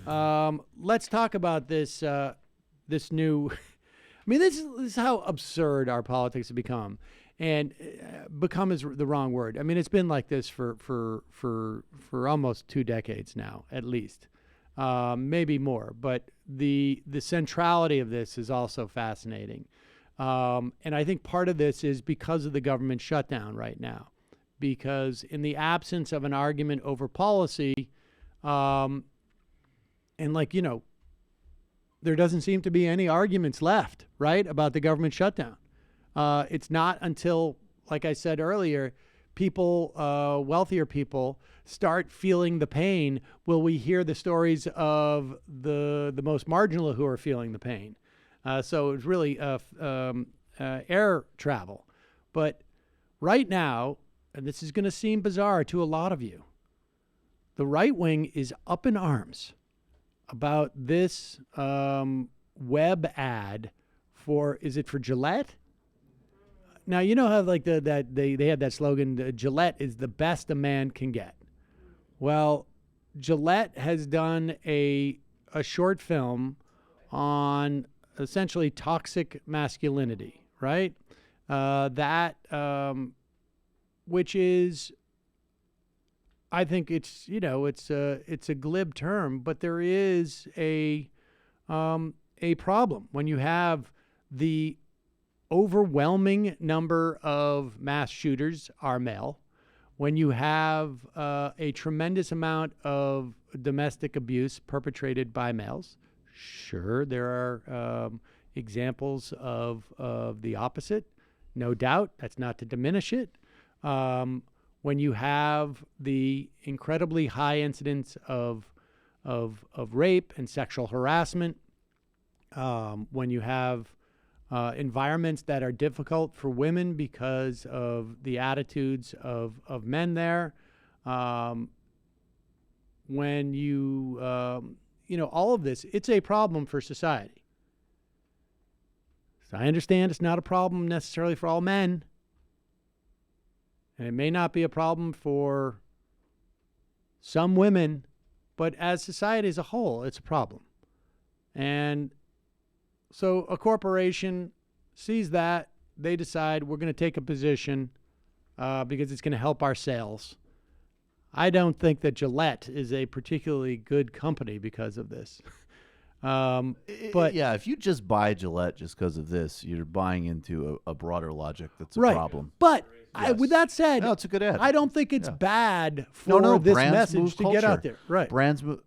Let's talk about this this new. I mean, this is how absurd our politics have become, and become is the wrong word. I mean, it's been like this for almost 2 decades now, at least, maybe more. But the centrality of this is also fascinating, and I think part of this is because of the government shutdown right now, because in the absence of an argument over policy, and there doesn't seem to be any arguments left, right, about the government shutdown. It's not until, like I said earlier, people, wealthier people, start feeling the pain, will we hear the stories of the most marginal who are feeling the pain. So it's really air travel. But right now, and this is going to seem bizarre to a lot of you, the right wing is up in arms about this web ad for, is it for Gillette? Now, you know how like they had that slogan, Gillette is the best a man can get. Well, Gillette has done a short film on essentially toxic masculinity, right? Which is, I think it's a glib term, but there is a problem when you have the overwhelming number of mass shooters are male, when you have a tremendous amount of domestic abuse perpetrated by males. Sure, there are examples of the opposite, no doubt. That's not to diminish it. When you have the incredibly high incidence of rape and sexual harassment, when you have environments that are difficult for women because of the attitudes of men there, when you all of this, it's a problem for society. So I understand it's not a problem necessarily for all men. And it may not be a problem for some women, but as society as a whole, it's a problem. And so a corporation sees that, they decide we're going to take a position because it's going to help our sales. I don't think that Gillette is a particularly good company because of this. But yeah, if you just buy Gillette just because of this, you're buying into a broader logic that's a right. problem. But with that said, no, it's a good ad. I don't think it's bad for this message to get out there. Right. Brands move.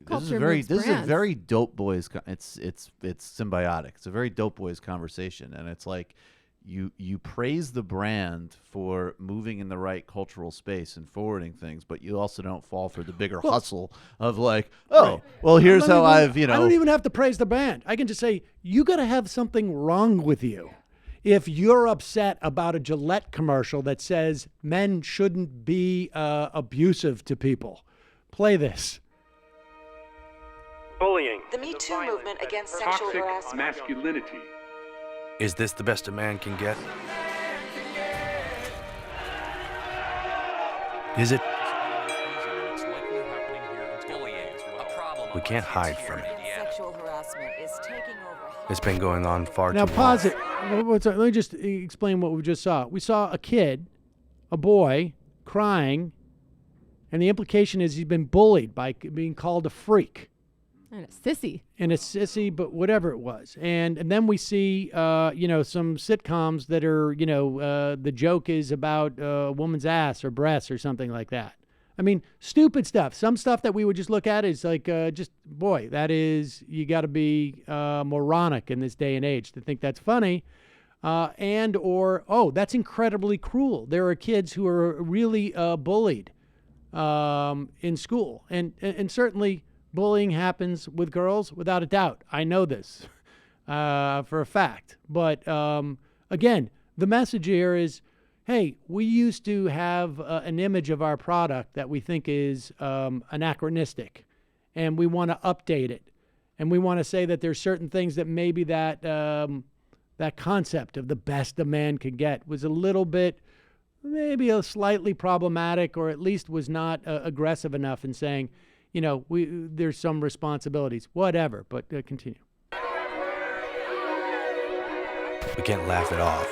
This is a very dope boys. It's symbiotic. It's a very dope boys conversation, and it's like you praise the brand for moving in the right cultural space and forwarding things, but you also don't fall for the bigger hustle of like, well, here's how I don't even have to praise the brand. I can just say you got to have something wrong with you if you're upset about a Gillette commercial that says men shouldn't be abusive to people. Play this. Bullying. The Me Too movement against sexual harassment. Toxic masculinity. Is this the best a man can get? Is it? We can't hide from it. Sexual harassment is taking over. It's been going on far Now too pause long. it. Let me just explain what we just saw. We saw a kid, a boy, crying, and the implication is he's been bullied by being called a freak. And a sissy. But whatever it was. And then we see, some sitcoms that are, the joke is about a woman's ass or breasts or something like that. I mean, stupid stuff. Some stuff that we would just look at is like, you got to be moronic in this day and age to think that's funny. That's incredibly cruel. There are kids who are really bullied in school. And certainly bullying happens with girls, without a doubt. I know this for a fact. But again, the message here is, hey, we used to have an image of our product that we think is anachronistic, and we want to update it. And we want to say that there's certain things that maybe that concept of the best a man could get was a little bit, maybe a slightly problematic, or at least was not aggressive enough in saying, there's some responsibilities, whatever. But continue. We can't laugh it off.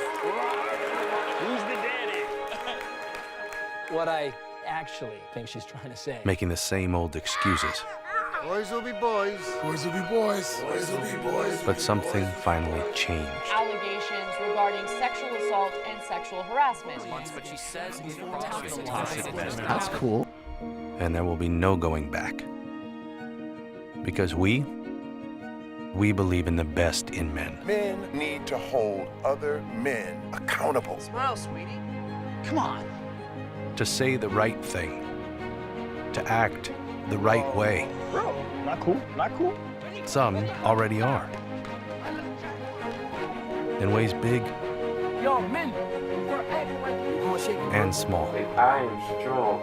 Who's the daddy? What I actually think she's trying to say. Making the same old excuses. Boys will be boys. Boys will be boys. Boys will be boys. But something finally changed. Allegations regarding sexual assault and sexual harassment. But she says That's cool. And there will be no going back. Because we believe in the best in men. Men need to hold other men accountable. Smile, sweetie. Come on. To say the right thing. To act the right way. Bro, not cool. Not cool. Some already are. In ways big Yo, men, we're acting like we gonna shake it. and small. I am strong.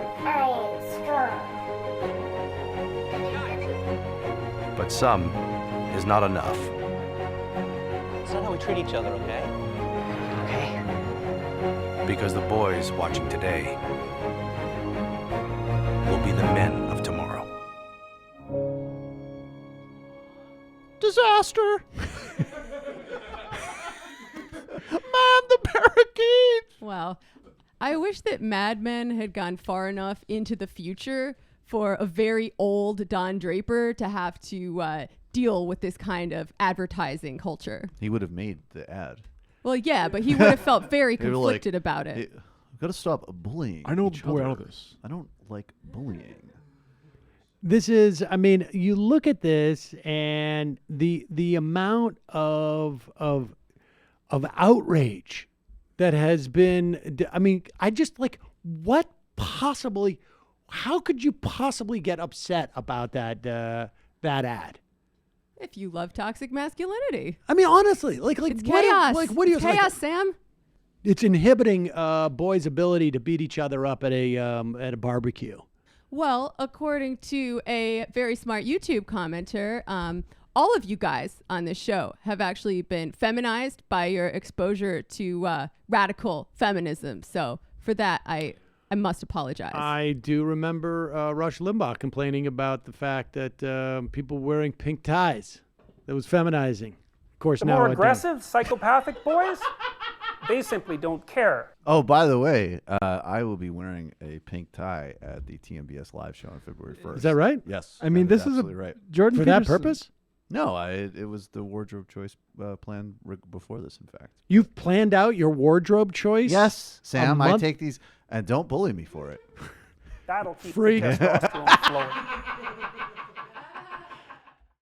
But some is not enough. It's not how we treat each other, okay? Okay. Because the boys watching today will be the men of tomorrow. Disaster. Man, the parakeets. Well, I wish that Mad Men had gone far enough into the future for a very old Don Draper to have to deal with this kind of advertising culture. He would have made the ad. Well, yeah, but he would have felt very They were conflicted like, about it. "Hey, we've got to stop bullying. I know each the way out of other. this." I don't like bullying. This is, I mean, you look at this and the amount of outrage that has been, I mean, I just like, how could you possibly get upset about that ad? If you love toxic masculinity. I mean, honestly, like It's what chaos. what do you It's chaos, Sam. It's inhibiting boys' ability to beat each other up at a barbecue. Well, according to a very smart YouTube commenter, all of you guys on this show have actually been feminized by your exposure to radical feminism. So for that, I must apologize. I do remember Rush Limbaugh complaining about the fact that people wearing pink ties. That was feminizing. Of course, The now more it aggressive, psychopathic boys, they simply don't care. Oh, by the way, I will be wearing a pink tie at the TMBS live show on February 1st. Is that right? Yes. I mean, that this is absolutely right. Jordan For that Peterson- purpose? No, it was the wardrobe choice plan before this, in fact. You've planned out your wardrobe choice? Yes, Sam, I month? take these, and don't bully me for it. That'll keep Freak. the testosterone flowing.